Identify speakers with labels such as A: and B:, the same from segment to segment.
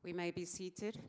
A: We may be seated.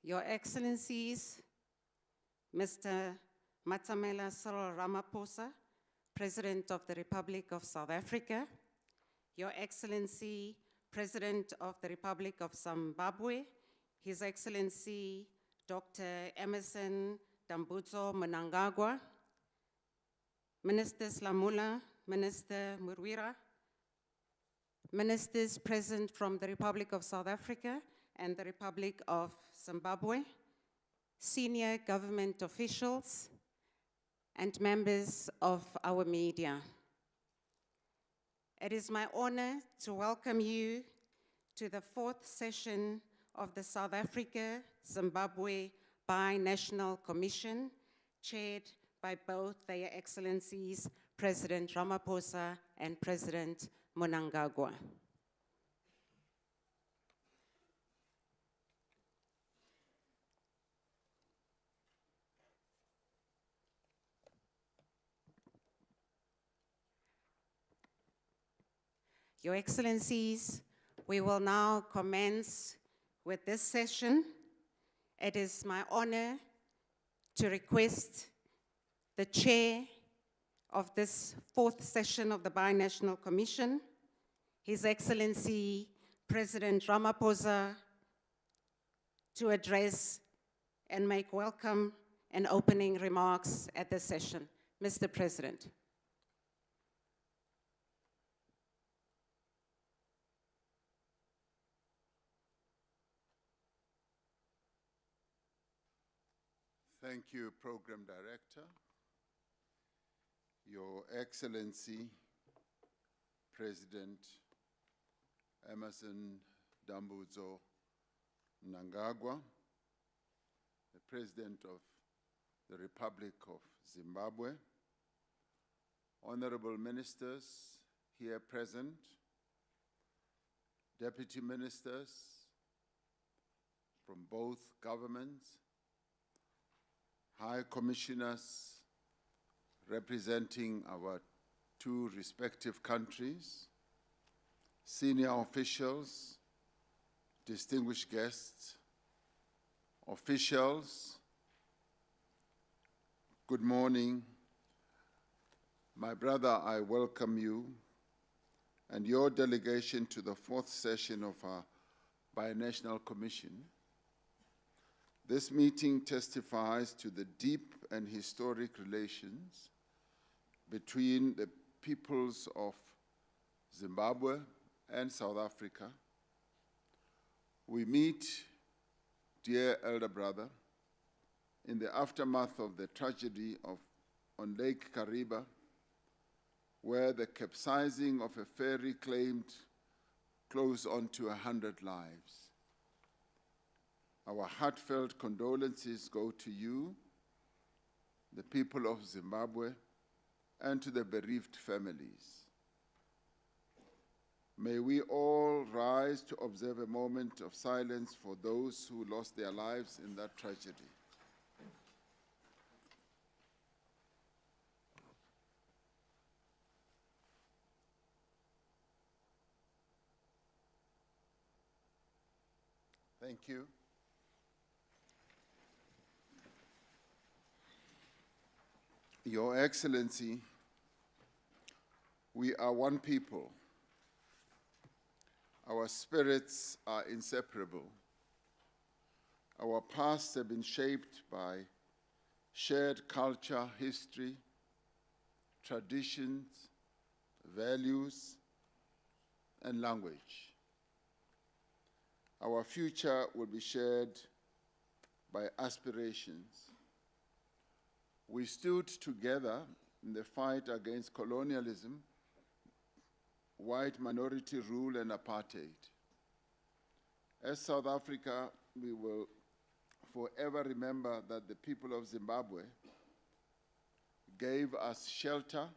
A: Your Excellencies, Mr. Matamela Cyril Ramaphosa, President of the Republic of South Africa, Your Excellency, President of the Republic of Zimbabwe, His Excellency, Dr. Emmerson Dambudzo Mnangagwa, Minister Slamula, Minister Murwira, Ministers present from the Republic of South Africa and the Republic of Zimbabwe, senior government officials, and members of our media. It is my honor to welcome you to the fourth session of the South Africa-Zimbabwe Bi-National Commission, chaired by both their Excellencies, President Ramaphosa and President Mnangagwa. Your Excellencies, we will now commence with this session. It is my honor to request the chair of this fourth session of the Bi-National Commission, His Excellency President Ramaphosa, to address and make welcome and opening remarks at this session. Mr. President.
B: Thank you, Program Director. Your Excellency, President Emmerson Dambudzo Mnangagwa, the President of the Republic of Zimbabwe, Honorable Ministers here present, Deputy Ministers from both governments, High Commissioners representing our two respective countries, senior officials, distinguished guests, officials, good morning. My brother, I welcome you and your delegation to the fourth session of our Bi-National Commission. This meeting testifies to the deep and historic relations between the peoples of Zimbabwe and South Africa. We meet, dear elder brother, in the aftermath of the tragedy on Lake Kariba, where the capsizing of a ferry claimed close on to 100 lives. Our heartfelt condolences go to you, the people of Zimbabwe, and to the bereaved families. May we all rise to observe a moment of silence for those who lost their lives in that tragedy. Thank you. Your Excellency, we are one people. Our spirits are inseparable. Our pasts have been shaped by shared culture, history, traditions, values, and language. Our future will be shared by aspirations. We stood together in the fight against colonialism, white minority rule, and apartheid. As South Africa, we will forever remember that the people of Zimbabwe gave us shelter,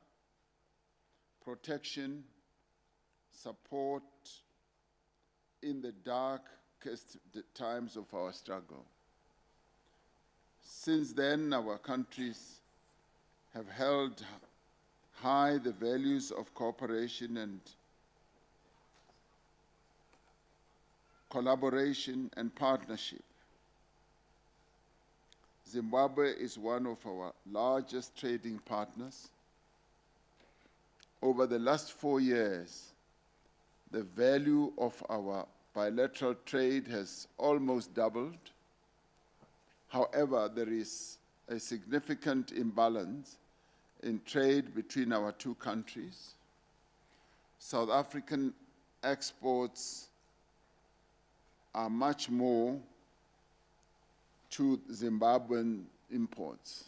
B: protection, support in the darkest times of our struggle. Since then, our countries have held high the values of cooperation and collaboration and partnership. Zimbabwe is one of our largest trading partners. Over the last 4 years, the value of our bilateral trade has almost doubled. However, there is a significant imbalance in trade between our two countries. South African exports are much more to Zimbabwean imports.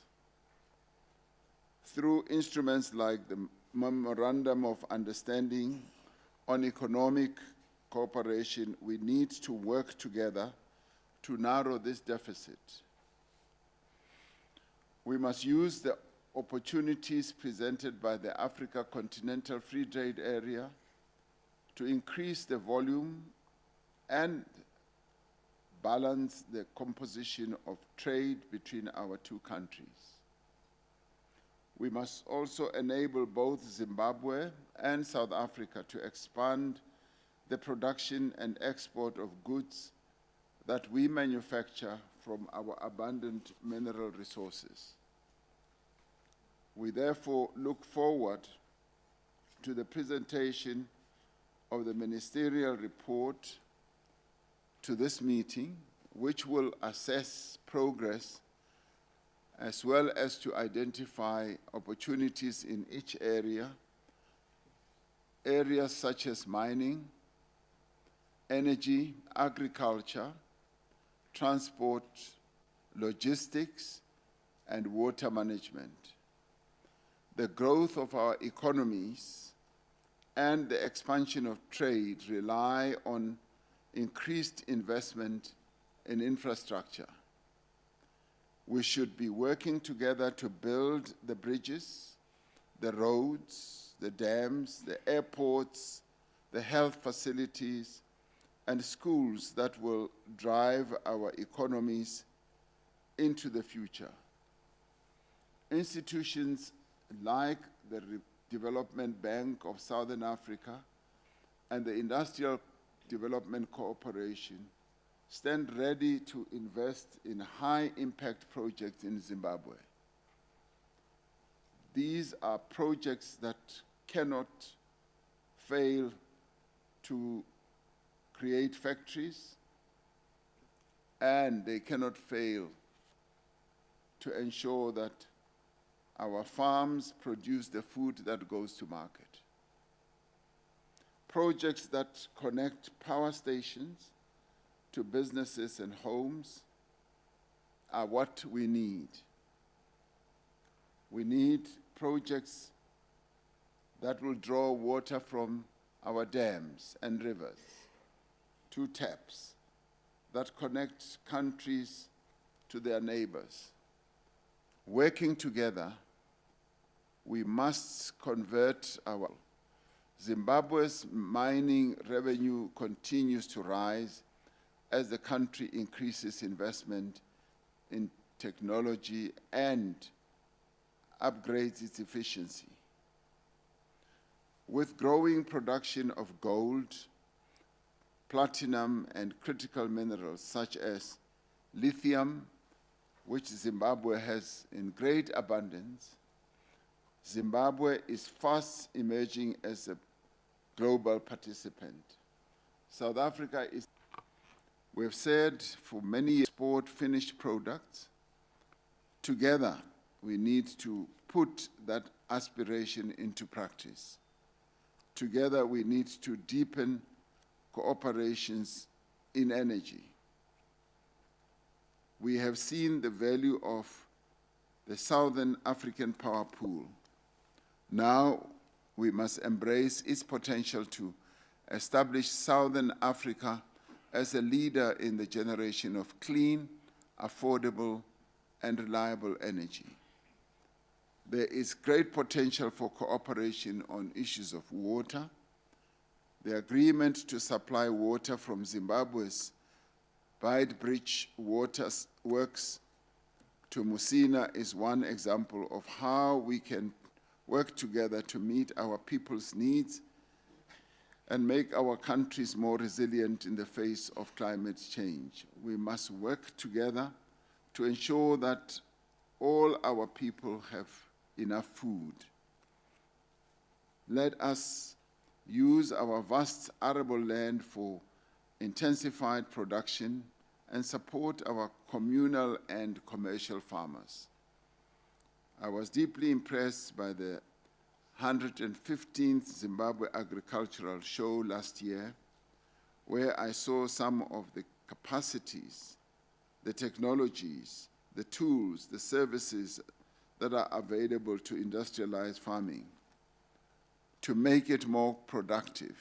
B: Through instruments like the Memorandum of Understanding on Economic Cooperation, we need to work together to narrow this deficit. We must use the opportunities presented by the Africa Continental Free Trade Area to increase the volume and balance the composition of trade between our two countries. We must also enable both Zimbabwe and South Africa to expand the production and export of goods that we manufacture from our abundant mineral resources. We therefore look forward to the presentation of the ministerial report to this meeting, which will assess progress as well as to identify opportunities in each area, areas such as mining, energy, agriculture, transport, logistics, and water management. The growth of our economies and the expansion of trade rely on increased investment in infrastructure. We should be working together to build the bridges, the roads, the dams, the airports, the health facilities, and schools that will drive our economies into the future. Institutions like the Development Bank of Southern Africa and the Industrial Development Corporation stand ready to invest in high-impact projects in Zimbabwe. These are projects that cannot fail to create factories, and they cannot fail to ensure that our farms produce the food that goes to market. Projects that connect power stations to businesses and homes are what we need. We need projects that will draw water from our dams and rivers to taps that connect countries to their neighbors. Working together, we must convert our Zimbabwe's mining revenue continues to rise as the country increases investment in technology and upgrades its efficiency. With growing production of gold, platinum, and critical minerals such as lithium, which Zimbabwe has in great abundance, Zimbabwe is fast emerging as a global participant. South Africa is. We've said for many years, export finished products. Together, we need to put that aspiration into practice. Together, we need to deepen cooperations in energy. We have seen the value of the Southern African Power Pool. Now, we must embrace its potential to establish Southern Africa as a leader in the generation of clean, affordable, and reliable energy. There is great potential for cooperation on issues of water. The agreement to supply water from Zimbabwe's Beitbridge Water Works to Musina is one example of how we can work together to meet our people's needs and make our countries more resilient in the face of climate change. We must work together to ensure that all our people have enough food. Let us use our vast arable land for intensified production and support our communal and commercial farmers. I was deeply impressed by the 115th Zimbabwe Agricultural Show last year, where I saw some of the capacities, the technologies, the tools, the services that are available to industrialize farming, to make it more productive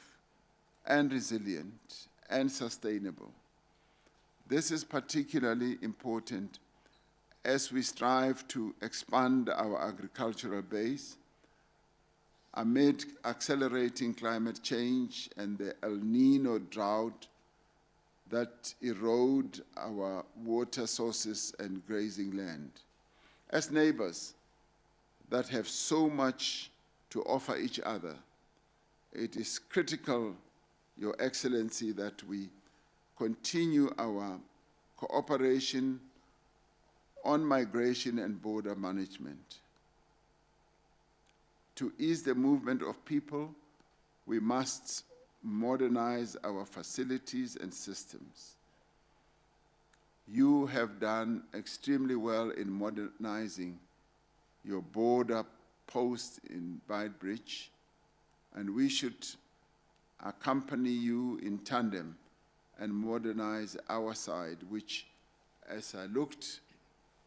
B: and resilient and sustainable. This is particularly important as we strive to expand our agricultural base amid accelerating climate change and the El Nino drought that erode our water sources and grazing land. As neighbors that have so much to offer each other, it is critical, Your Excellency, that we continue our cooperation on migration and border management. To ease the movement of people, we must modernize our facilities and systems. You have done extremely well in modernizing your border post in Beitbridge, and we should accompany you in tandem and modernize our side, which, as I looked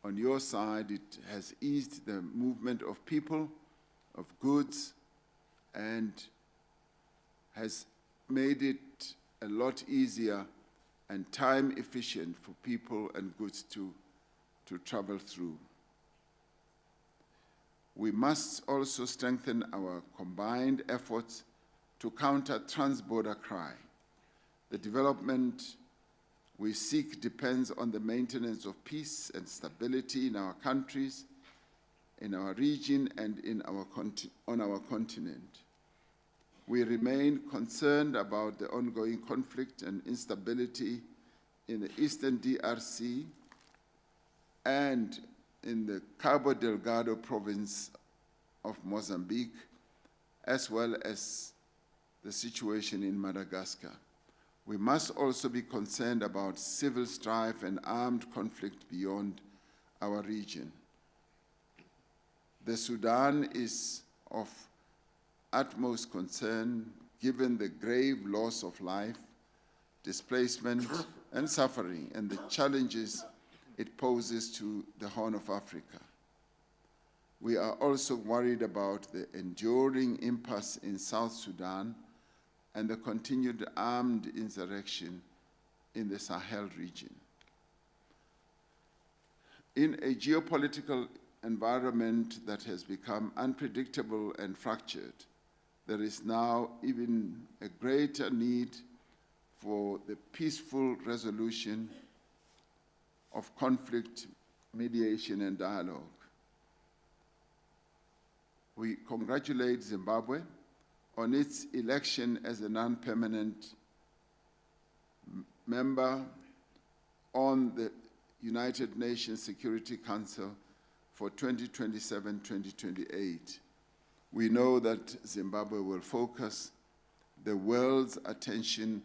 B: on your side, it has eased the movement of people, of goods, and has made it a lot easier and time efficient for people and goods to travel through. We must also strengthen our combined efforts to counter trans-border crime. The development we seek depends on the maintenance of peace and stability in our countries, in our region, and on our continent. We remain concerned about the ongoing conflict and instability in the eastern DRC and in the Cabo Delgado province of Mozambique, as well as the situation in Madagascar. We must also be concerned about civil strife and armed conflict beyond our region. The Sudan is of utmost concern given the grave loss of life, displacement, and suffering, and the challenges it poses to the Horn of Africa. We are also worried about the enduring impasse in South Sudan and the continued armed insurrection in the Sahel region. In a geopolitical environment that has become unpredictable and fractured, there is now even a greater need for the peaceful resolution of conflict, mediation, and dialogue. We congratulate Zimbabwe on its election as a non-permanent member on the United Nations Security Council for 2027-2028. We know that Zimbabwe will focus the world's attention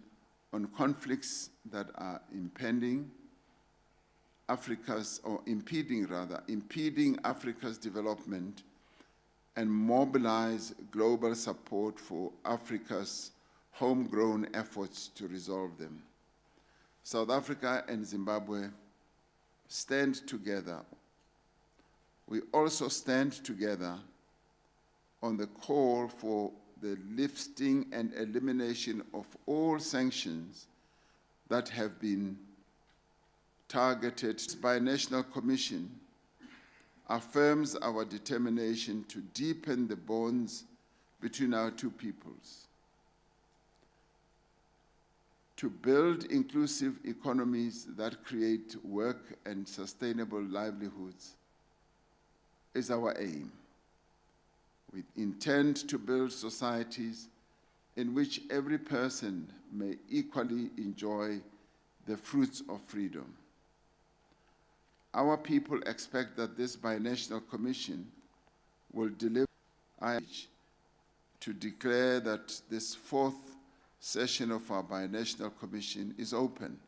B: on conflicts that are impeding Africa's development and mobilize global support for Africa's homegrown efforts to resolve them. South Africa and Zimbabwe stand together. We also stand together on the call for the lifting and elimination of all sanctions that have been targeted. The Binational Commission affirms our determination to deepen the bonds between our two peoples, to build inclusive economies that create work and sustainable livelihoods is our aim. We intend to build societies in which every person may equally enjoy the fruits of freedom. Our people expect that this Binational Commission will deliver to declare that this fourth session of our Binational Commission is open,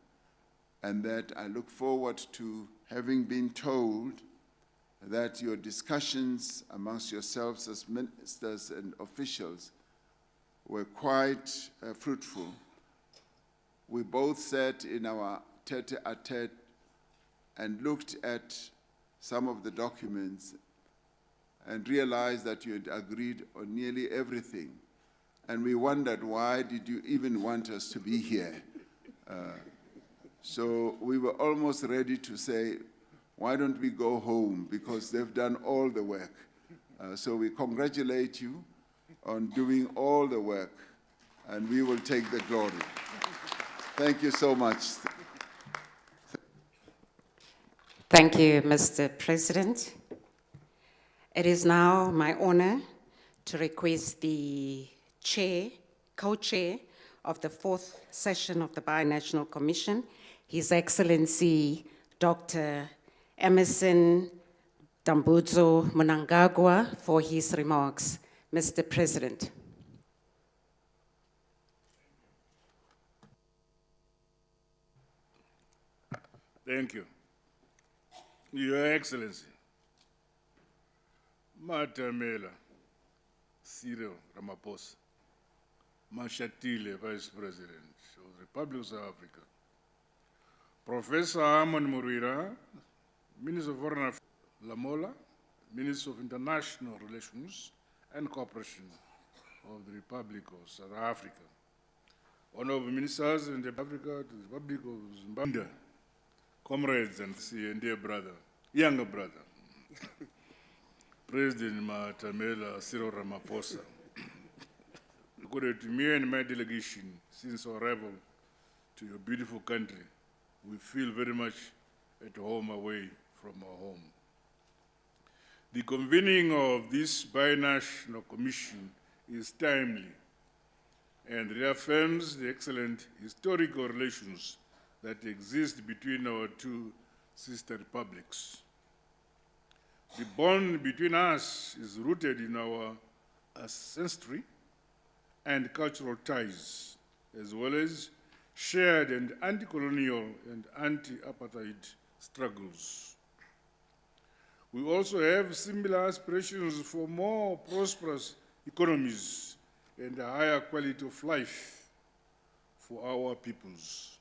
B: and that I look forward to having been told that your discussions amongst yourselves as ministers and officials were quite fruitful. We both sat in our tete-a-tete and looked at some of the documents and realized that you had agreed on nearly everything. And we wondered, why did you even want us to be here? So we were almost ready to say, why don't we go home, because they've done all the work. So we congratulate you on doing all the work, and we will take the glory. Thank you so much.
A: Thank you, Mr. President. It is now my honor to request the chair, co-chair of the fourth session of the Binational Commission, His Excellency Dr. Emerson Dambudzo Mnangagwa, for his remarks. Mr. President.
C: Thank you. Your Excellency, Matamela Cyril Ramaphosa, Mashatile, Vice President of the Republic of South Africa, Professor Amon Murira, Minister of Foreign Affairs, Lamola, Minister of International Relations and Cooperation of the Republic of South Africa, Honorable Ministers in the Africa to the Republic of Zimbabwe, comrades and dear brother, younger brother, President Matamela Cyril Ramaphosa. According to me and my delegation, since our arrival to your beautiful country, we feel very much at home away from our home. The convening of this Binational Commission is timely and reaffirms the excellent historical relations that exist between our two sister republics. The bond between us is rooted in our ancestry and cultural ties, as well as shared and anti-colonial and anti-apartheid struggles. We also have similar aspirations for more prosperous economies and a higher quality of life for our peoples.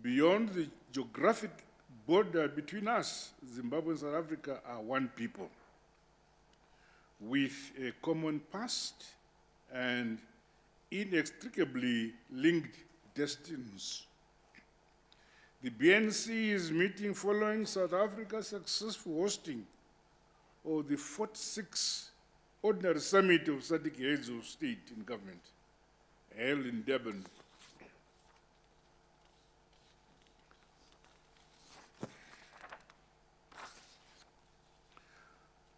C: Beyond the geographic border between us, Zimbabwe and South Africa are one people with a common past and inextricably linked destinies. The BNC is meeting following South Africa's successful hosting of the 46th Ordinary Summit of SADC Heads of State and Government, held in Durban.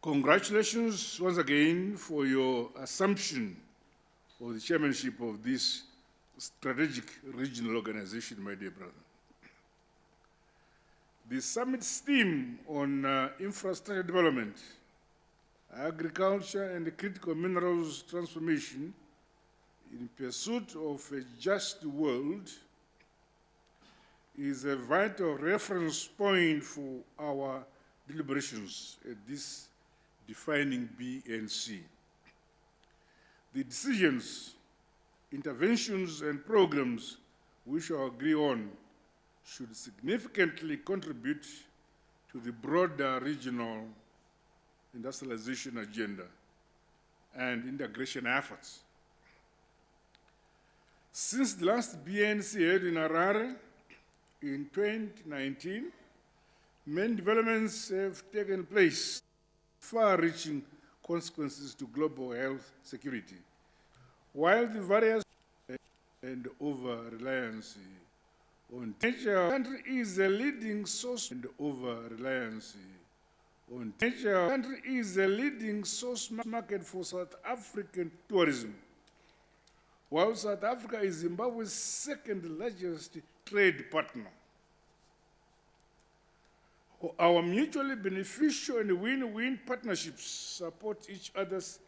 C: Congratulations once again for your assumption of the chairmanship of this strategic regional organization, my dear brother. The summit's theme on infrastructure development, agriculture, and critical minerals transformation in pursuit of a just world is a vital reference point for our deliberations at this defining BNC. The decisions, interventions, and programs we shall agree on should significantly contribute to the broader regional industrialization agenda and integration efforts. Since the last BNC held in Harare in 2019, many developments have taken place, far-reaching consequences to global health security. While the various and over-reliance on nature, country is a leading source and over-reliance on nature. Country is a leading source market for South African tourism, while South Africa is Zimbabwe's second largest trade partner. Our mutually beneficial and win-win partnerships support each other's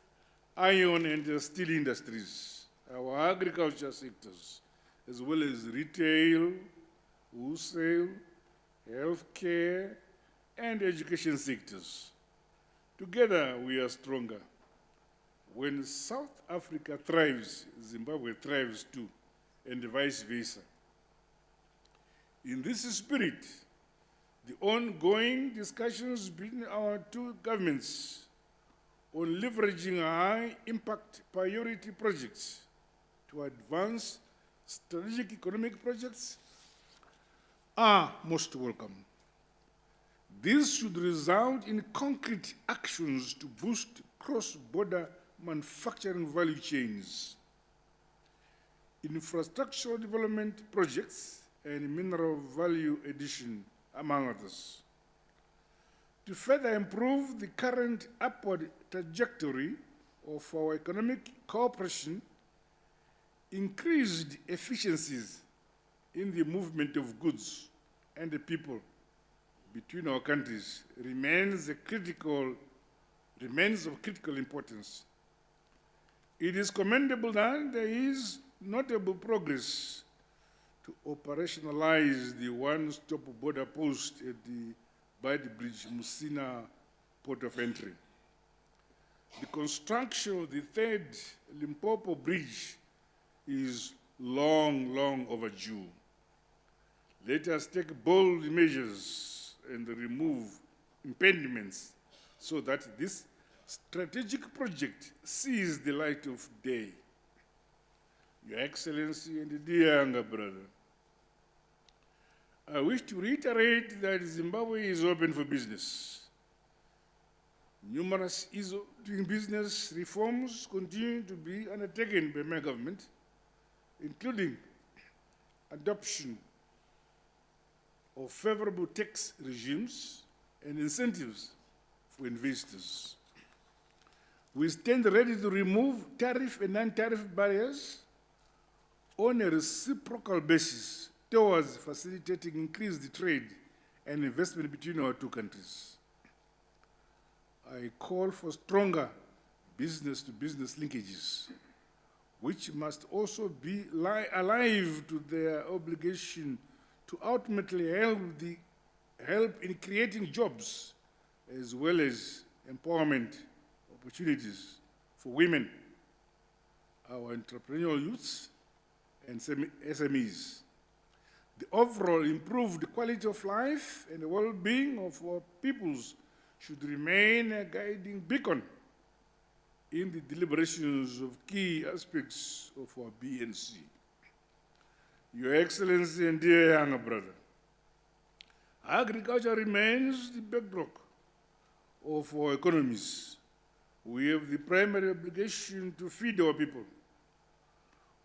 C: iron and steel industries, our agriculture sectors, as well as retail, wholesale, healthcare, and education sectors. Together, we are stronger. When South Africa thrives, Zimbabwe thrives too, and vice versa. In this spirit, the ongoing discussions between our two governments on leveraging high-impact priority projects to advance strategic economic projects are most welcome. This should result in concrete actions to boost cross-border manufacturing value chains, infrastructural development projects, and mineral value addition, among others. To further improve the current upward trajectory of our economic cooperation, increased efficiencies in the movement of goods and the people between our countries remains of critical importance. It is commendable that there is notable progress to operationalize the one-stop border post by the bridge Musina port of entry. The construction of the third Limpopo bridge is long overdue. Let us take bold measures and remove impediments so that this strategic project sees the light of day. Your Excellency and dear younger brother, I wish to reiterate that Zimbabwe is open for business. Numerous ease of doing business reforms continue to be undertaken by my government, including adoption of favorable tax regimes and incentives for investors. We stand ready to remove tariff and non-tariff barriers on a reciprocal basis towards facilitating increased trade and investment between our two countries. I call for stronger business-to-business linkages, which must also be alive to their obligation to ultimately help in creating jobs as well as empowerment opportunities for women, our entrepreneurial youths, and SMEs. The overall improved quality of life and the well-being of our peoples should remain a guiding beacon in the deliberations of key aspects of our BNC. Your Excellency and dear younger brother, agriculture remains the bedrock of our economies. We have the primary obligation to feed our people.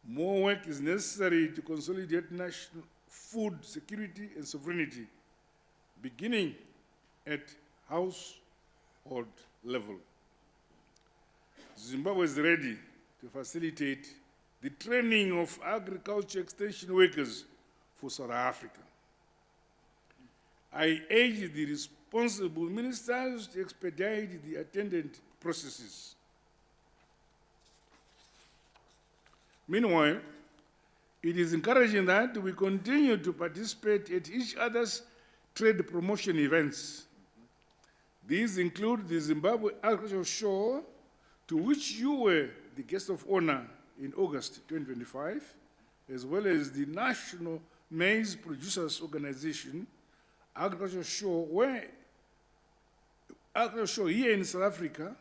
C: More work is necessary to consolidate national food security and sovereignty, beginning at household level. Zimbabwe is ready to facilitate the training of agriculture extension workers for South Africa. I urge the responsible ministers to expedite the attendant processes. Meanwhile, it is encouraging that we continue to participate at each other's trade promotion events. These include the Zimbabwe Agricultural Show, to which you were the guest of honor in August 2025, as well as the National Maize Producers Organization Agricultural Show here in South Africa,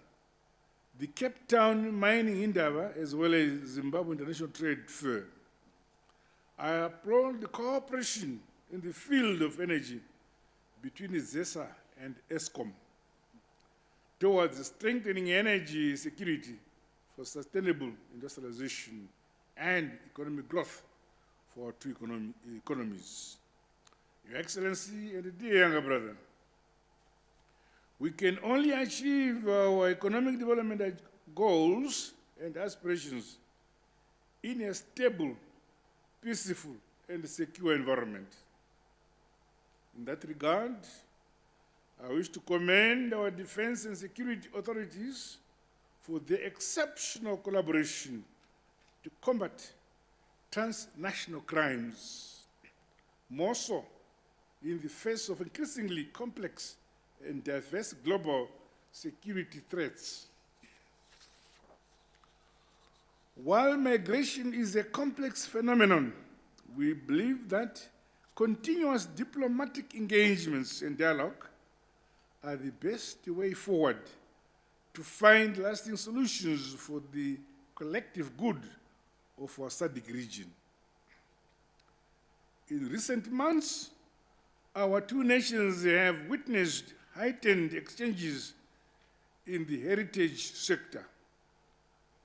C: the Cape Town Mining Indaba, as well as Zimbabwe International Trade Fair. I applaud the cooperation in the field of energy between ZESA and ESCOM towards strengthening energy security for sustainable industrialization and economic growth for our two economies. Your Excellency and dear younger brother, we can only achieve our economic development goals and aspirations in a stable, peaceful, and secure environment. In that regard, I wish to commend our defense and security authorities for their exceptional collaboration to combat transnational crimes, more so in the face of increasingly complex and diverse global security threats. While migration is a complex phenomenon, we believe that continuous diplomatic engagements and dialogue are the best way forward to find lasting solutions for the collective good of our SADC region. In recent months, our two nations have witnessed heightened exchanges in the heritage sector.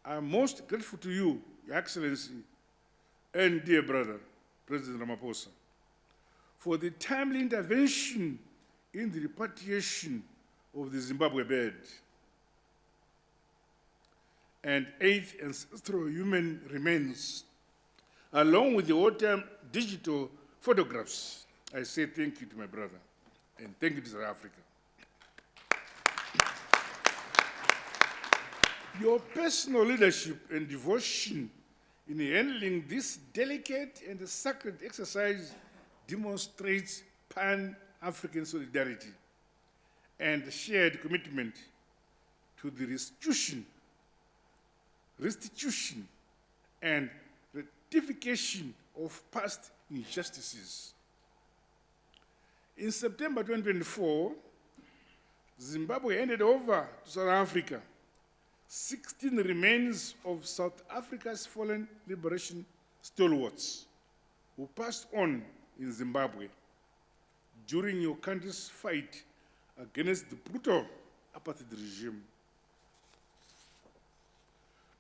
C: I'm most grateful to you, Your Excellency, and dear brother, President Ramaphosa, for the timely intervention in the repatriation of the Zimbabwe bird and 8th ancestral human remains, along with the all-time digital photographs. I say thank you to my brother, and thank you to South Africa. Your personal leadership and devotion in handling this delicate and sacred exercise demonstrates Pan-African solidarity and shared commitment to the restitution and rectification of past injustices. In September 2024, Zimbabwe handed over to South Africa 16 remains of South Africa's fallen liberation stalwarts who passed on in Zimbabwe during your country's fight against the brutal apartheid regime.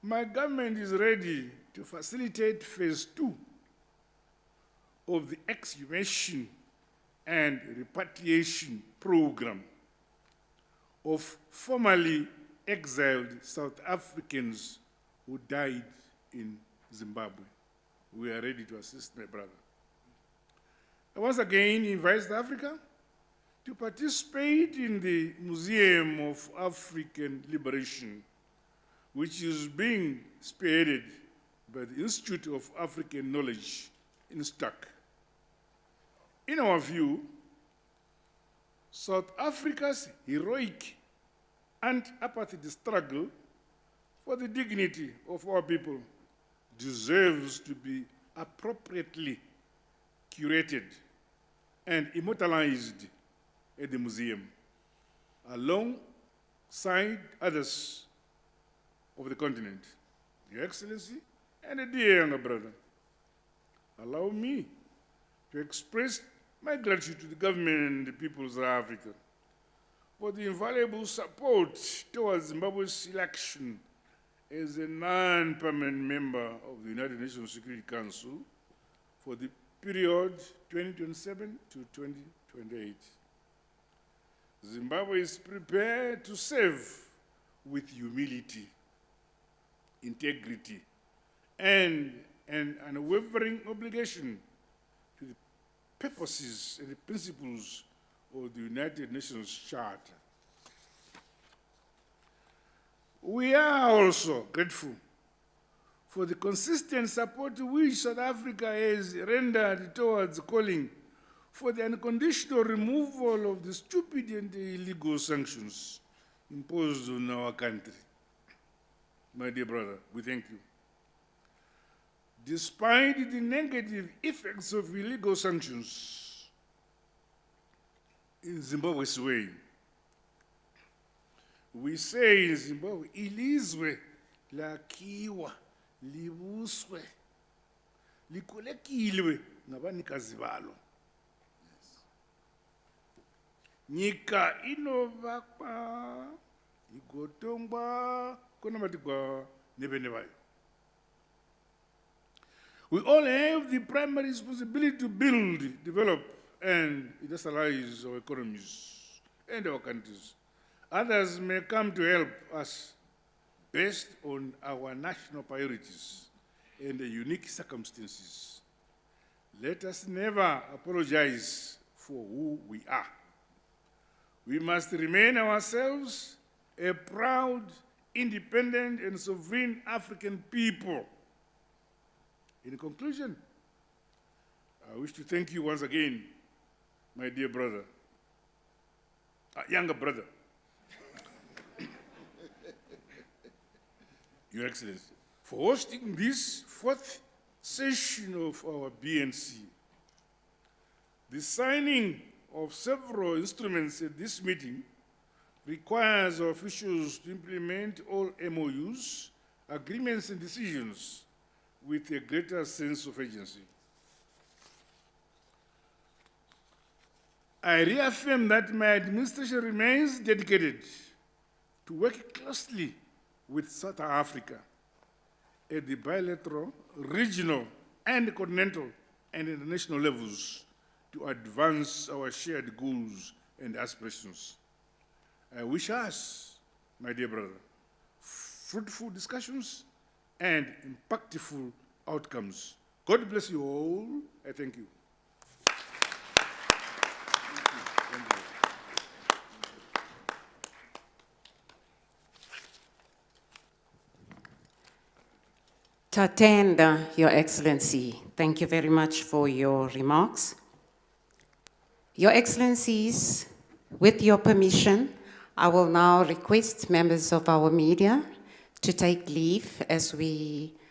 C: My government is ready to facilitate phase 2 of the exhumation and repatriation program of formerly exiled South Africans who died in Zimbabwe. We are ready to assist my brother. I once again invite South Africa to participate in the Museum of African Liberation, which is being spearheaded by the Institute of African Knowledge in Stock. In our view, South Africa's heroic anti-apartheid struggle for the dignity of our people deserves to be appropriately curated and immortalized at the museum, alongside others of the continent. Your Excellency and a dear younger brother, allow me to express my gratitude to the government and the people of South Africa for the invaluable support towards Zimbabwe's selection as a non-permanent member of the United Nations Security Council for the period 2027 to 2028. Zimbabwe is prepared to serve with humility, integrity, and an unwavering obligation to the purposes and the principles of the United Nations Charter. We are also grateful for the consistent support which South Africa has rendered towards calling for the unconditional removal of the stupid and illegal sanctions imposed on our country. My dear brother, we thank you. Despite the negative effects of illegal sanctions in Zimbabwe's way, we say in Zimbabwe, ilizwe lakhiwa libuswe likhulekilwe ngabanikazi balo. Nyika inovakwa igotongwa konamatigwa nebene bayo. We all have the primary responsibility to build, develop, and industrialize our economies and our countries. Others may come to help us based on our national priorities and the unique circumstances. Let us never apologize for who we are. We must remain ourselves a proud, independent, and sovereign African people. In conclusion, I wish to thank you once again, my dear brother, younger brother, Your Excellency, for hosting this fourth session of our BNC. The signing of several instruments at this meeting requires our officials to implement all MOUs, agreements, and decisions with a greater sense of agency. I reaffirm that my administration remains dedicated to work closely with South Africa at the bilateral, regional, and continental and international levels to advance our shared goals and aspirations. I wish us, my dear brother, fruitful discussions and impactful outcomes. God bless you all. I thank you.
A: Tatenda, Your Excellency, thank you very much for your remarks. Your Excellencies, with your permission, I will now request members of our media to take leave as we